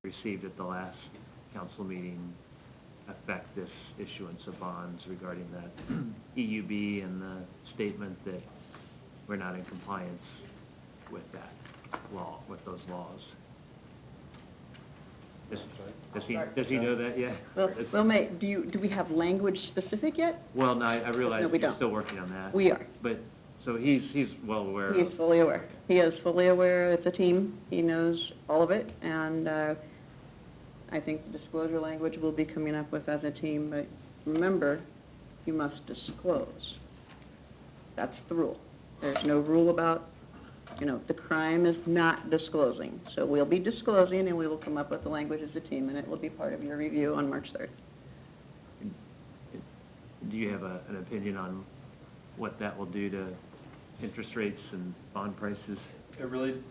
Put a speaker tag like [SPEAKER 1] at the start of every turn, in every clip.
[SPEAKER 1] received at the last council meeting affect this issuance of bonds regarding that EUB and the statement that we're not in compliance with that law, with those laws? Does he know that yet?
[SPEAKER 2] Well, do we have language specific yet?
[SPEAKER 1] Well, no, I realize
[SPEAKER 2] No, we
[SPEAKER 1] you're
[SPEAKER 2] don't.
[SPEAKER 1] still working on that.
[SPEAKER 2] We are.
[SPEAKER 1] But, so he's well aware of...
[SPEAKER 2] He's fully aware. He is fully aware. It's a team. He knows all of it, and I think the disclosure language we'll be coming up with as a team, but remember, you must disclose. That's the rule. There's no rule about, the crime is not disclosing. So we'll be disclosing, and we will come up with the language as a team, and it will be part of your review on March 3rd.
[SPEAKER 1] Do you have an opinion on what that will do to interest rates and bond prices?
[SPEAKER 3] It really,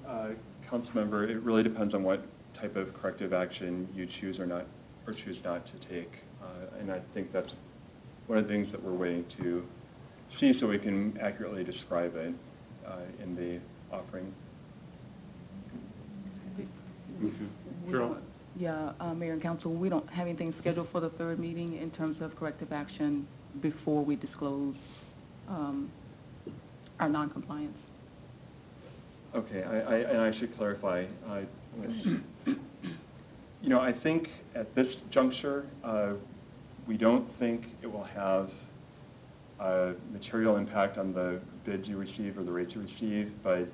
[SPEAKER 3] Councilmember, it really depends on what type of corrective action you choose or choose not to take. And I think that's one of the things that we're waiting to see so we can accurately describe it in the offering.
[SPEAKER 4] Yeah, Mayor and Council, we don't have anything scheduled for the third meeting in terms of corrective action before we disclose our noncompliance.
[SPEAKER 3] Okay, and I should clarify. I think at this juncture, we don't think it will have a material impact on the bids you receive or the rates you receive, but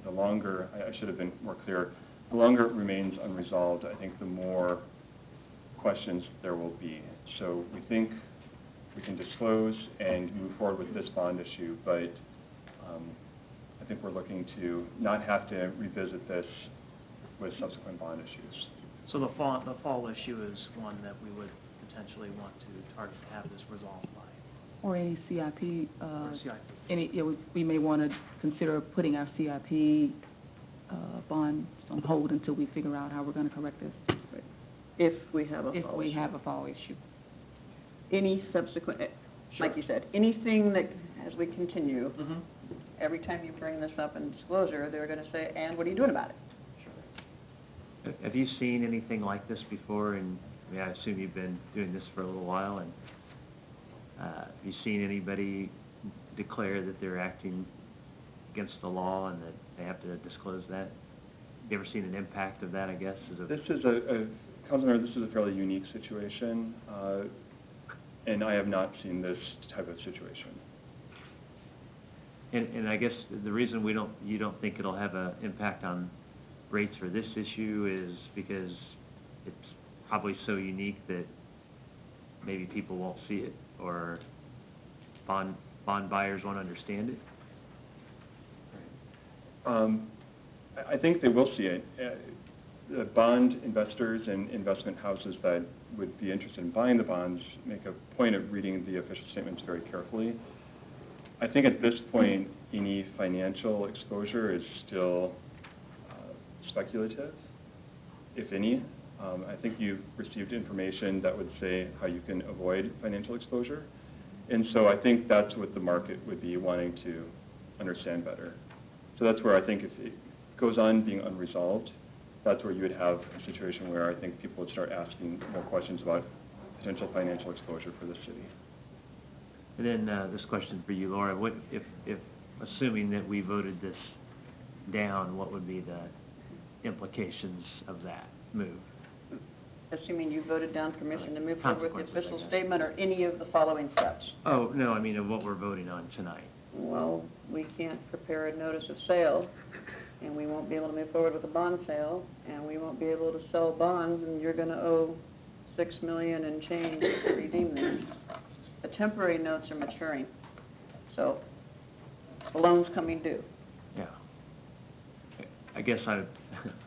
[SPEAKER 3] the longer, I should have been more clear, the longer it remains unresolved, I think the more questions there will be. So we think we can disclose and move forward with this bond issue, but I think we're looking to not have to revisit this with subsequent bond issues.
[SPEAKER 5] So the fall issue is one that we would potentially want to target to have this resolved by.
[SPEAKER 4] Or any CIP.
[SPEAKER 5] Or CIP.
[SPEAKER 4] We may want to consider putting our CIP bonds on hold until we figure out how we're going to correct this.
[SPEAKER 2] If we have a fall
[SPEAKER 4] If we
[SPEAKER 2] issue.
[SPEAKER 4] have a fall issue.
[SPEAKER 2] Any subsequent, like you said, anything that, as we continue, every time you bring this up in disclosure, they're going to say, and what are you doing about it?
[SPEAKER 1] Have you seen anything like this before? And I assume you've been doing this for a little while. And have you seen anybody declare that they're acting against the law and that they have to disclose that? Have you ever seen an impact of that, I guess?
[SPEAKER 3] This is Councilmember, this is a fairly unique situation, and I have not seen this type of situation.
[SPEAKER 1] And I guess the reason you don't think it'll have an impact on rates for this issue is because it's probably so unique that maybe people won't see it, or bond buyers won't understand it?
[SPEAKER 3] I think they will see it. The bond investors and investment houses that would be interested in buying the bonds make a point of reading the official statements very carefully. I think at this point, any financial exposure is still speculative, if any. I think you've received information that would say how you can avoid financial exposure. And so I think that's what the market would be wanting to understand better. So that's where I think if it goes on being unresolved, that's where you would have a situation where I think people would start asking more questions about potential financial exposure for the city.
[SPEAKER 1] And then this question for you, Laura. What if assuming that we voted this down, what would be the implications of that move?
[SPEAKER 2] Assuming you voted down permission to move forward with the official statement or any of the following steps?
[SPEAKER 1] Oh, no, I mean of what we're voting on tonight.
[SPEAKER 2] Well, we can't prepare a notice of sale, and we won't be able to move forward with a bond sale, and we won't be able to sell bonds, and you're going to owe $6 million and change to redeem them. The temporary notes are maturing, so the loan's coming due.
[SPEAKER 1] Yeah. I guess I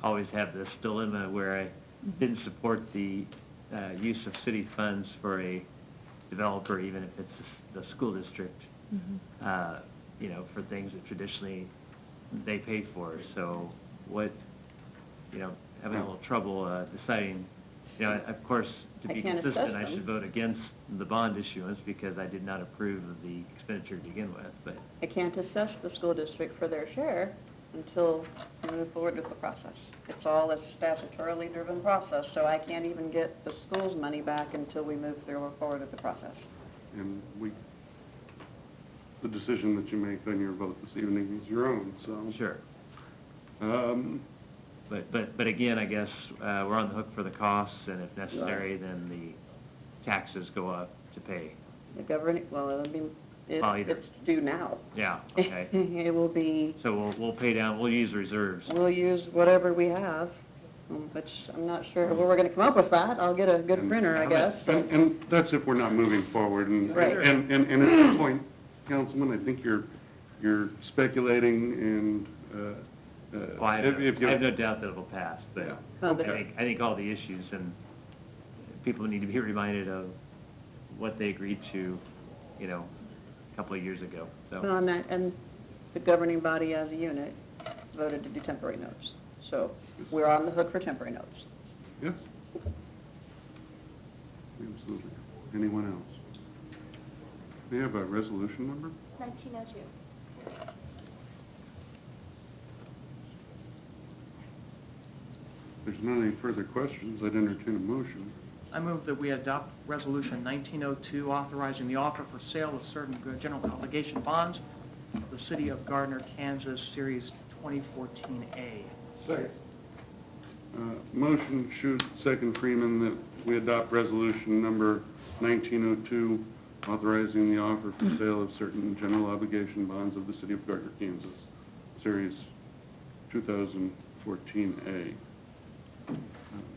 [SPEAKER 1] always have this dilemma where I didn't support the use of city funds for a developer, even if it's the school district, for things that traditionally they paid for. So having a little trouble deciding, of course, to be consistent, I should vote against the bond issuance because I did not approve of the expenditure to begin with. But I
[SPEAKER 2] can't assess the school district for their share until we move forward with the process. It's all a statutorily driven process, so I can't even get the school's money back until we move forward with the process.
[SPEAKER 6] And the decision that you make on your vote this evening is your own, so.
[SPEAKER 1] Sure.
[SPEAKER 6] Um,
[SPEAKER 1] But again, I guess, we're on the hook for the costs, and if necessary, then the taxes go up to pay.
[SPEAKER 2] The governing, well, I mean,
[SPEAKER 1] Well, either.
[SPEAKER 2] it's due now.
[SPEAKER 1] Yeah, okay.
[SPEAKER 2] It will be,
[SPEAKER 1] So we'll pay down, we'll use reserves.
[SPEAKER 2] we'll use whatever we have, which I'm not sure where we're gonna come up with that. I'll get a good
[SPEAKER 6] And-
[SPEAKER 2] printer, I guess.
[SPEAKER 6] And that's if we're not moving forward, and,
[SPEAKER 2] Right.
[SPEAKER 6] and at this point, Councilman, I think you're speculating, and,
[SPEAKER 1] Well, I
[SPEAKER 6] if you.
[SPEAKER 1] have no doubt that it'll pass, but
[SPEAKER 6] Yeah.
[SPEAKER 2] Well, the-
[SPEAKER 1] I think all the issues, and people need to be reminded of what they agreed to, you know, a couple of years ago, so.
[SPEAKER 2] Well, and the governing body as a unit voted to do temporary notes. So we're on the hook for temporary notes.
[SPEAKER 6] Yes. Absolutely. Anyone else? We have a resolution number?
[SPEAKER 7] 1902.
[SPEAKER 6] If there's not any further questions, I'd entertain a motion.
[SPEAKER 5] I move that we adopt Resolution 1902, authorizing the offer for sale of certain general obligation bonds of the City of Gardner, Kansas, Series 2014A.
[SPEAKER 6] Second. Motion, Shute, second Freeman, that we adopt resolution number 1902, authorizing the offer for sale of certain general obligation bonds of the City of Gardner, Kansas, Series 2014A.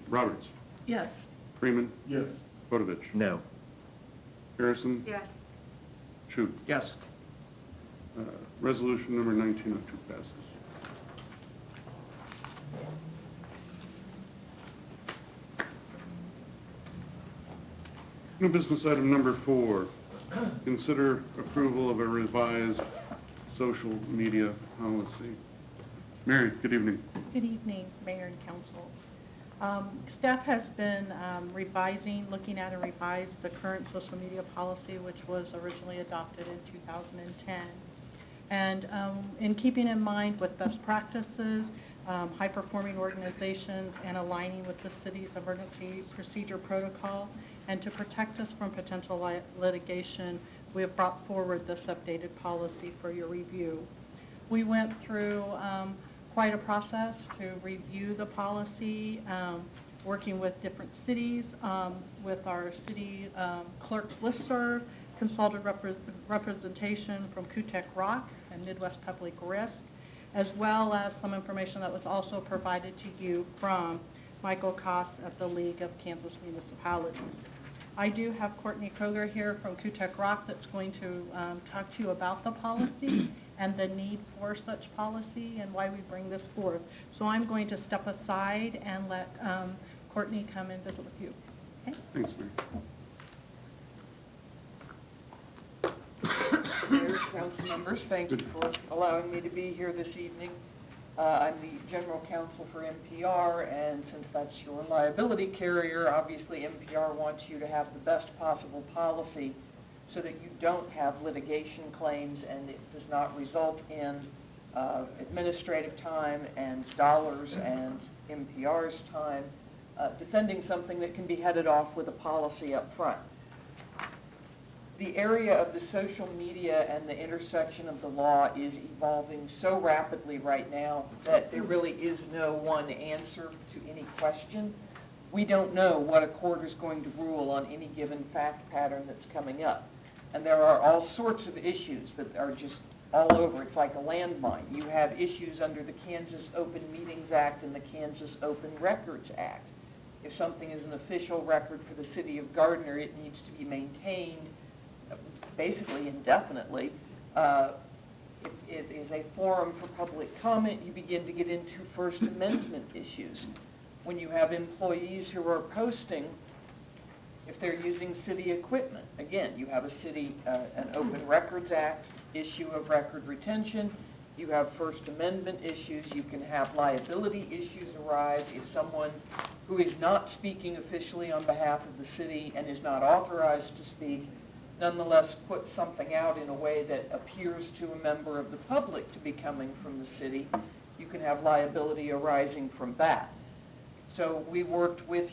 [SPEAKER 6] Roberts.
[SPEAKER 4] Yes.
[SPEAKER 6] Freeman.
[SPEAKER 3] Yes.
[SPEAKER 6] Bodovich.
[SPEAKER 1] No.
[SPEAKER 6] Harrison.
[SPEAKER 7] Yes.
[SPEAKER 6] Shute.
[SPEAKER 5] Yes.
[SPEAKER 6] Resolution number 1902 passes. New business item number 4, consider approval of a revised social media policy. Mary, good evening.
[SPEAKER 8] Good evening, Mayor and Council. Staff has been looking at and revised the current social media policy, which was originally adopted in 2010. And in keeping in mind with best practices, high-performing organizations, and aligning with the city's emergency procedure protocol, and to protect us from potential litigation, we have brought forward this updated policy for your review. We went through quite a process to review the policy, working with different cities, with our city clerk's listserv, consulted representation from Kutek Rock and Midwest Public Risk, as well as some information that was also provided to you from Michael Koss at the League of Kansas Municipalities. I do have Courtney Kroger here from Kutek Rock that's going to talk to you about the policy and the need for such policy and why we bring this forth. So I'm going to step aside and let Courtney come and visit with you. Okay?
[SPEAKER 6] Thanks, Mary.
[SPEAKER 9] Mayor, council members, thank you for allowing me to be here this evening. I'm the general counsel for NPR, and since that's your liability carrier, obviously NPR wants you to have the best possible policy so that you don't have litigation claims and it does not result in administrative time and dollars and NPR's time defending something that can be headed off with a policy up front. The area of the social media and the intersection of the law is evolving so rapidly right now that there really is no one answer to any question. We don't know what a court is going to rule on any given fact pattern that's coming up. And there are all sorts of issues that are just all over. It's like a landmine. You have issues under the Kansas Open Meetings Act and the Kansas Open Records Act. If something is an official record for the city of Gardner, it needs to be maintained basically indefinitely. It is a forum for public comment. You begin to get into First Amendment issues. When you have employees who are posting, if they're using city equipment, again, you have a city, an Open Records Act issue of record retention. You have First Amendment issues. You can have liability issues arise if someone who is not speaking officially on behalf of the city and is not authorized to speak nonetheless put something out in a way that appears to a member of the public to be coming from the city. you can have liability arising from that. So we worked with